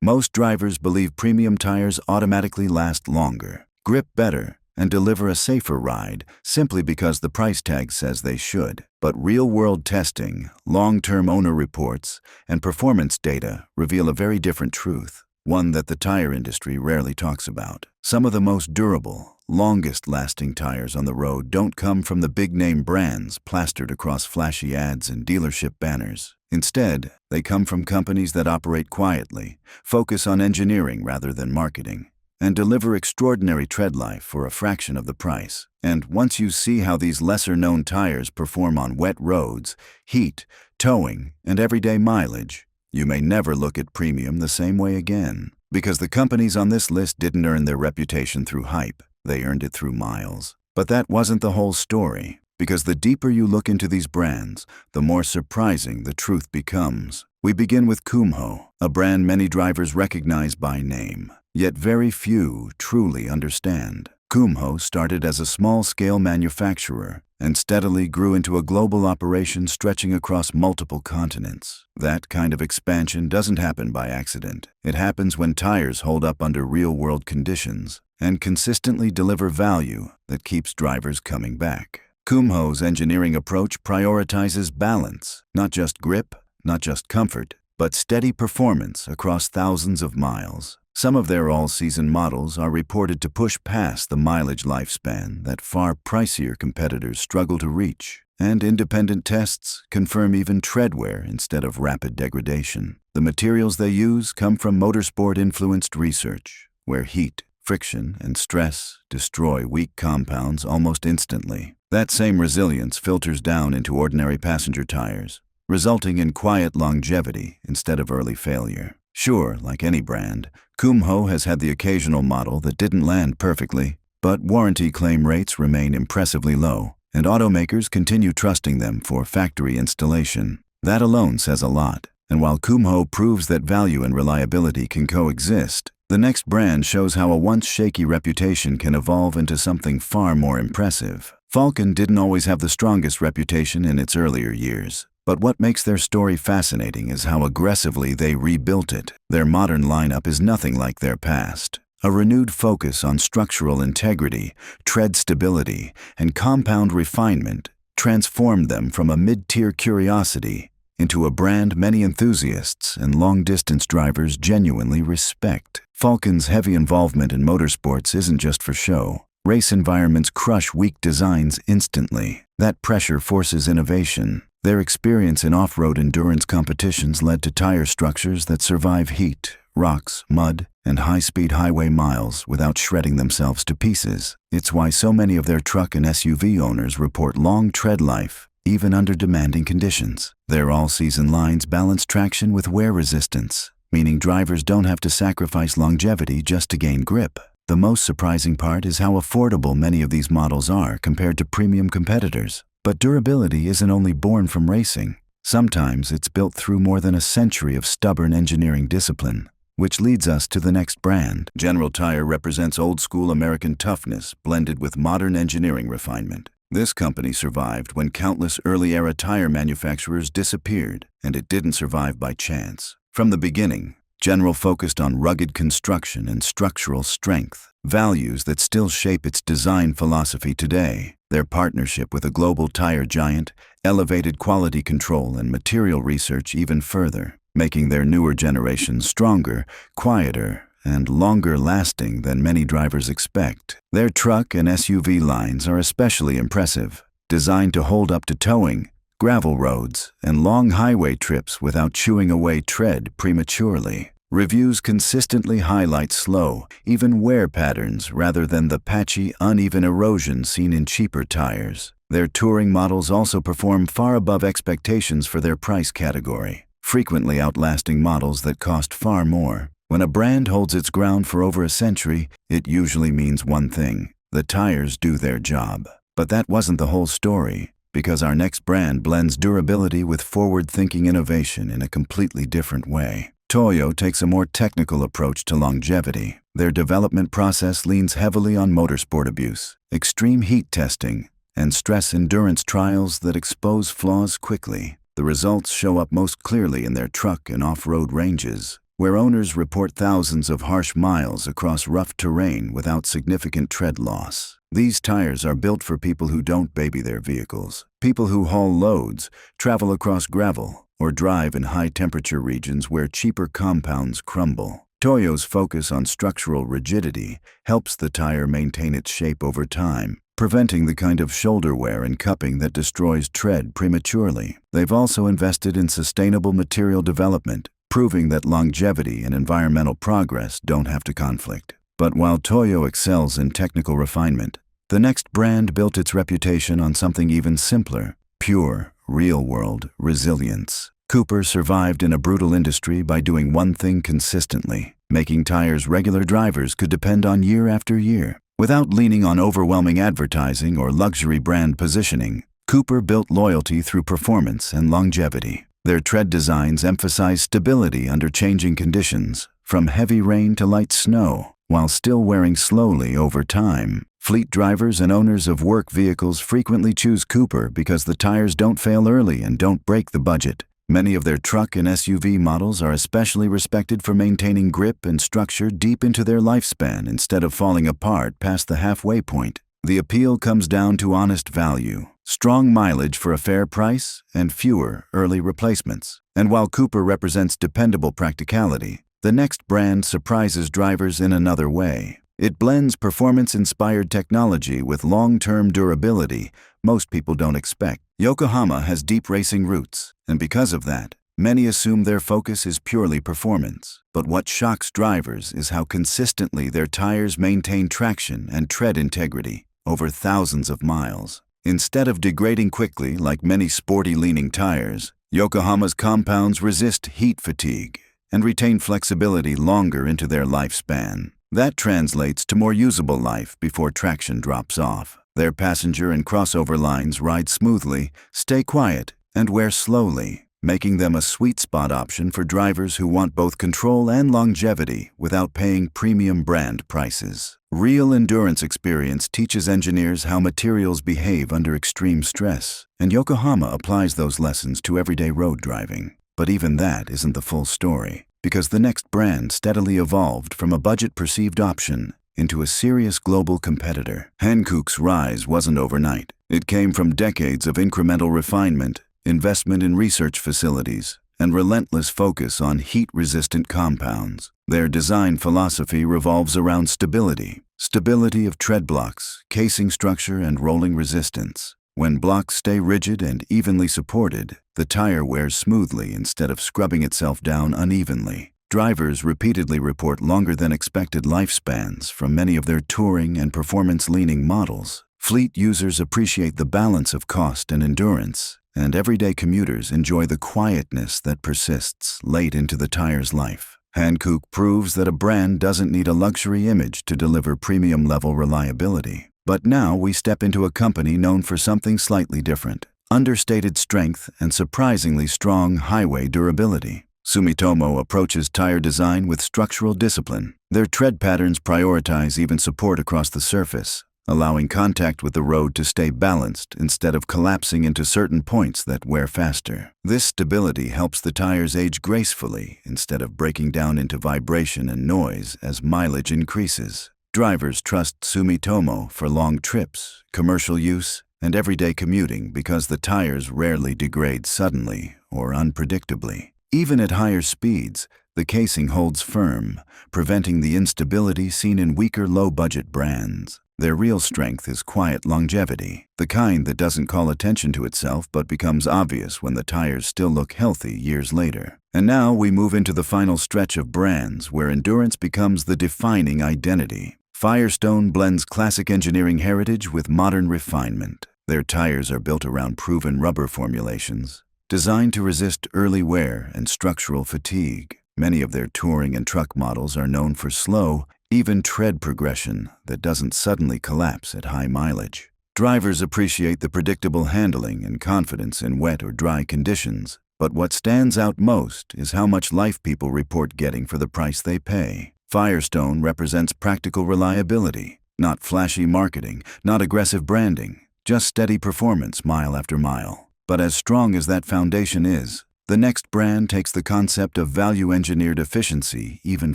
Most drivers believe premium tires automatically last longer, grip better, and deliver a safer ride simply because the price tag says they should. But real-world testing, long-term owner reports, and performance data reveal a very different truth, one that the tire industry rarely talks about. Some of the most durable, longest-lasting tires on the road don't come from the big-name brands plastered across flashy ads and dealership banners. Instead, they come from companies that operate quietly, focus on engineering rather than marketing, and deliver extraordinary tread life for a fraction of the price. And once you see how these lesser-known tires perform on wet roads, heat, towing, and everyday mileage, you may never look at premium the same way again. Because the companies on this list didn't earn their reputation through hype, they earned it through miles. But that wasn't the whole story, because the deeper you look into these brands, the more surprising the truth becomes. We begin with Kumho, a brand many drivers recognize by name, yet very few truly understand. Kumho started as a small-scale manufacturer and steadily grew into a global operation stretching across multiple continents. That kind of expansion doesn't happen by accident. It happens when tires hold up under real-world conditions and consistently deliver value that keeps drivers coming back. Kumho's engineering approach prioritizes balance, not just grip, not just comfort, but steady performance across thousands of miles. Some of their all-season models are reported to push past the mileage lifespan that far pricier competitors struggle to reach, and independent tests confirm even tread wear instead of rapid degradation. The materials they use come from motorsport-influenced research, where heat, friction, and stress destroy weak compounds almost instantly. That same resilience filters down into ordinary passenger tires, resulting in quiet longevity instead of early failure. Sure, like any brand, Kumho has had the occasional model that didn't land perfectly, but warranty claim rates remain impressively low, and automakers continue trusting them for factory installation. That alone says a lot, and while Kumho proves that value and reliability can coexist, the next brand shows how a once shaky reputation can evolve into something far more impressive. Falcon didn't always have the strongest reputation in its earlier years, but what makes their story fascinating is how aggressively they rebuilt it. Their modern lineup is nothing like their past. A renewed focus on structural integrity, tread stability, and compound refinement transformed them from a mid-tier curiosity into a brand many enthusiasts and long-distance drivers genuinely respect. Falcon's heavy involvement in motorsports isn't just for show. Race environments crush weak designs instantly. That pressure forces innovation. Their experience in off-road endurance competitions led to tire structures that survive heat, rocks, mud, and high-speed highway miles without shredding themselves to pieces. It's why so many of their truck and SUV owners report long tread life, even under demanding conditions. Their all-season lines balance traction with wear resistance, meaning drivers don't have to sacrifice longevity just to gain grip. The most surprising part is how affordable many of these models are compared to premium competitors. But durability isn't only born from racing. Sometimes it's built through more than a century of stubborn engineering discipline, which leads us to the next brand. General Tire represents old-school American toughness blended with modern engineering refinement. This company survived when countless early-era tire manufacturers disappeared, and it didn't survive by chance. From the beginning, General focused on rugged construction and structural strength, values that still shape its design philosophy today. Their partnership with a global tire giant elevated quality control and material research even further, making their newer generations stronger, quieter, and longer-lasting than many drivers expect. Their truck and SUV lines are especially impressive, designed to hold up to towing, gravel roads, and long highway trips without chewing away tread prematurely. Reviews consistently highlight slow, even wear patterns rather than the patchy, uneven erosion seen in cheaper tires. Their touring models also perform far above expectations for their price category, frequently outlasting models that cost far more. When a brand holds its ground for over a century, it usually means one thing: the tires do their job. But that wasn't the whole story, because our next brand blends durability with forward-thinking innovation in a completely different way. Toyo takes a more technical approach to longevity. Their development process leans heavily on motorsport abuse, extreme heat testing, and stress endurance trials that expose flaws quickly. The results show up most clearly in their truck and off-road ranges. where owners report thousands of harsh miles across rough terrain without significant tread loss. These tires are built for people who don't baby their vehicles, people who haul loads, travel across gravel, or drive in high-temperature regions where cheaper compounds crumble. Toyo's focus on structural rigidity helps the tire maintain its shape over time, preventing the kind of shoulder wear and cupping that destroys tread prematurely. They've also invested in sustainable material development, proving that longevity and environmental progress don't have to conflict. But while Toyo excels in technical refinement, the next brand built its reputation on something even simpler: pure, real-world resilience. Cooper survived in a brutal industry by doing one thing consistently, making tires regular drivers could depend on year after year. Without leaning on overwhelming advertising or luxury brand positioning, Cooper built loyalty through performance and longevity. Their tread designs emphasize stability under changing conditions, from heavy rain to light snow, while still wearing slowly over time. Fleet drivers and owners of work vehicles frequently choose Cooper because the tires don't fail early and don't break the budget. Many of their truck and SUV models are especially respected for maintaining grip and structure deep into their lifespan instead of falling apart past the halfway point. The appeal comes down to honest value, strong mileage for a fair price, and fewer early replacements. And while Cooper represents dependable practicality, the next brand surprises drivers in another way. It blends performance-inspired technology with long-term durability most people don't expect. Yokohama has deep racing roots, and because of that, many assume their focus is purely performance. But what shocks drivers is how consistently their tires maintain traction and tread integrity over thousands of miles. Instead of degrading quickly like many sporty-leaning tires, Yokohama's compounds resist heat fatigue and retain flexibility longer into their lifespan. That translates to more usable life before traction drops off. Their passenger and crossover lines ride smoothly, stay quiet, and wear slowly, making them a sweet spot option for drivers who want both control and longevity without paying premium brand prices. Real endurance experience teaches engineers how materials behave under extreme stress, and Yokohama applies those lessons to everyday road driving. But even that isn't the full story, because the next brand steadily evolved from a budget-perceived option into a serious global competitor. Hankook's rise wasn't overnight. It came from decades of incremental refinement, investment in research facilities, and relentless focus on heat-resistant compounds. Their design philosophy revolves around stability of tread blocks, casing structure, and rolling resistance. When blocks stay rigid and evenly supported, the tire wears smoothly instead of scrubbing itself down unevenly. Drivers repeatedly report longer than expected lifespans from many of their touring and performance-leaning models. Fleet users appreciate the balance of cost and endurance, and everyday commuters enjoy the quietness that persists late into the tire's life. Hankook proves that a brand doesn't need a luxury image to deliver premium-level reliability. But now we step into a company known for something slightly different: understated strength and surprisingly strong highway durability. Sumitomo approaches tire design with structural discipline. Their tread patterns prioritize even support across the surface, allowing contact with the road to stay balanced instead of collapsing into certain points that wear faster. This stability helps the tires age gracefully instead of breaking down into vibration and noise as mileage increases. Drivers trust Sumitomo for long trips, commercial use, and everyday commuting because the tires rarely degrade suddenly or unpredictably. Even at higher speeds, the casing holds firm, preventing the instability seen in weaker low-budget brands. Their real strength is quiet longevity, the kind that doesn't call attention to itself but becomes obvious when the tires still look healthy years later. And now we move into the final stretch of brands where endurance becomes the defining identity. Firestone blends classic engineering heritage with modern refinement. Their tires are built around proven rubber formulations, designed to resist early wear and structural fatigue. Many of their touring and truck models are known for slow, even tread progression that doesn't suddenly collapse at high mileage. Drivers appreciate the predictable handling and confidence in wet or dry conditions, but what stands out most is how much life people report getting for the price they pay. Firestone represents practical reliability, not flashy marketing, not aggressive branding, just steady performance mile after mile. But as strong as that foundation is, The next brand takes the concept of value-engineered efficiency even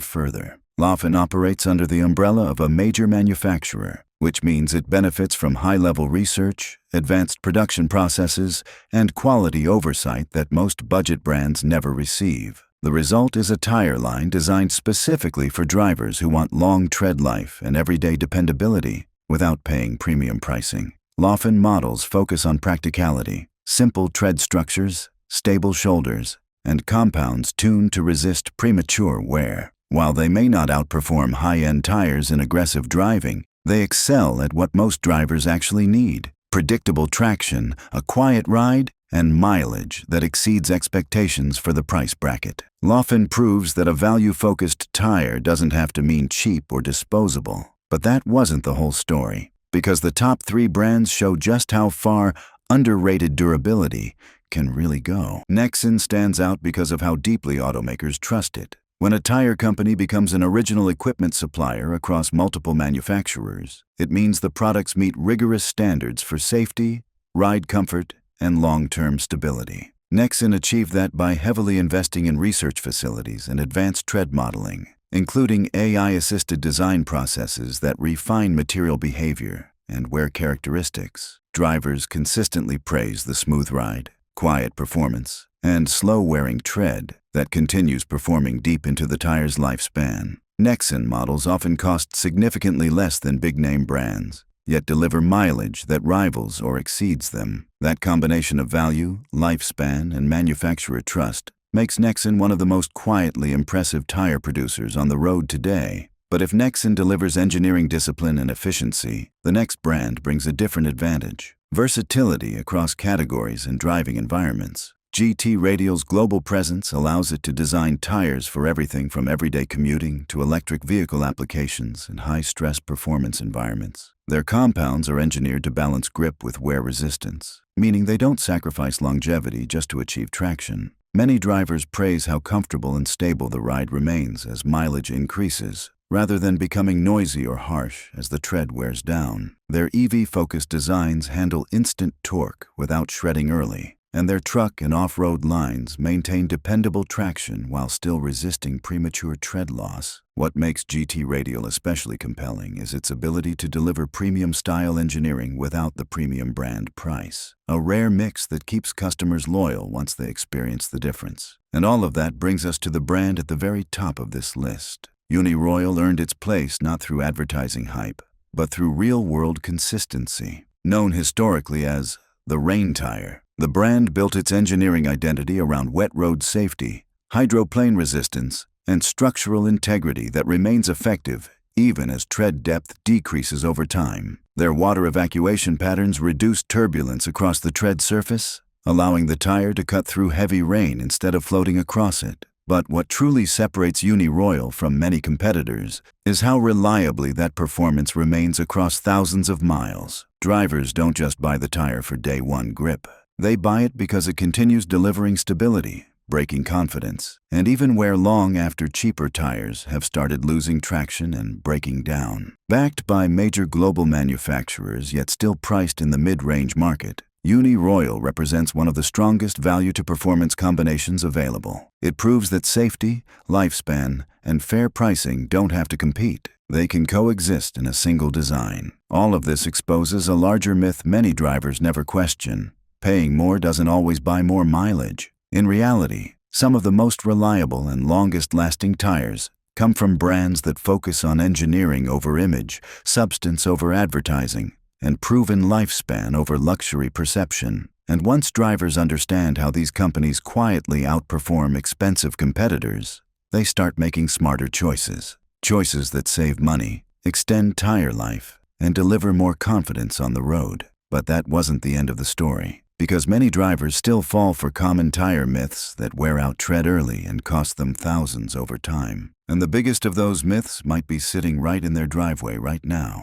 further. Laufen operates under the umbrella of a major manufacturer, which means it benefits from high-level research, advanced production processes, and quality oversight that most budget brands never receive. The result is a tire line designed specifically for drivers who want long tread life and everyday dependability without paying premium pricing. Laufen models focus on practicality, simple tread structures, stable shoulders, and compounds tuned to resist premature wear. While they may not outperform high-end tires in aggressive driving, they excel at what most drivers actually need: predictable traction, a quiet ride, and mileage that exceeds expectations for the price bracket. Laufen proves that a value-focused tire doesn't have to mean cheap or disposable. But that wasn't the whole story, because the top 3 brands show just how far underrated durability can really go. Nexen stands out because of how deeply automakers trust it. When a tire company becomes an original equipment supplier across multiple manufacturers, it means the products meet rigorous standards for safety, ride comfort, and long-term stability. Nexen achieved that by heavily investing in research facilities and advanced tread modeling, including AI-assisted design processes that refine material behavior and wear characteristics. Drivers consistently praise the smooth ride, quiet performance, and slow-wearing tread that continues performing deep into the tire's lifespan. Nexen models often cost significantly less than big-name brands, yet deliver mileage that rivals or exceeds them. That combination of value, lifespan, and manufacturer trust makes Nexen one of the most quietly impressive tire producers on the road today. But if Nexen delivers engineering discipline and efficiency, the next brand brings a different advantage: versatility across categories and driving environments. GT Radial's global presence allows it to design tires for everything from everyday commuting to electric vehicle applications and high-stress performance environments. Their compounds are engineered to balance grip with wear resistance, meaning they don't sacrifice longevity just to achieve traction. Many drivers praise how comfortable and stable the ride remains as mileage increases, rather than becoming noisy or harsh as the tread wears down. Their EV-focused designs handle instant torque without shredding early, and their truck and off-road lines maintain dependable traction while still resisting premature tread loss. What makes GT Radial especially compelling is its ability to deliver premium-style engineering without the premium brand price, a rare mix that keeps customers loyal once they experience the difference. And all of that brings us to the brand at the very top of this list. Uniroyal earned its place not through advertising hype, but through real-world consistency. Known historically as the rain tire, the brand built its engineering identity around wet road safety, hydroplane resistance, and structural integrity that remains effective even as tread depth decreases over time. Their water evacuation patterns reduce turbulence across the tread surface, allowing the tire to cut through heavy rain instead of floating across it. But what truly separates Uniroyal from many competitors is how reliably that performance remains across thousands of miles. Drivers don't just buy the tire for day one grip. They buy it because it continues delivering stability, braking confidence, and even wear long after cheaper tires have started losing traction and breaking down. Backed by major global manufacturers yet still priced in the mid-range market, Uniroyal represents one of the strongest value-to-performance combinations available. It proves that safety, lifespan, and fair pricing don't have to compete. They can coexist in a single design. All of this exposes a larger myth many drivers never question: paying more doesn't always buy more mileage. In reality, some of the most reliable and longest-lasting tires come from brands that focus on engineering over image, substance over advertising, and proven lifespan over luxury perception. And once drivers understand how these companies quietly outperform expensive competitors, they start making smarter choices. Choices that save money, extend tire life, and deliver more confidence on the road. But that wasn't the end of the story, because many drivers still fall for common tire myths that wear out tread early and cost them thousands over time. And the biggest of those myths might be sitting right in their driveway right now.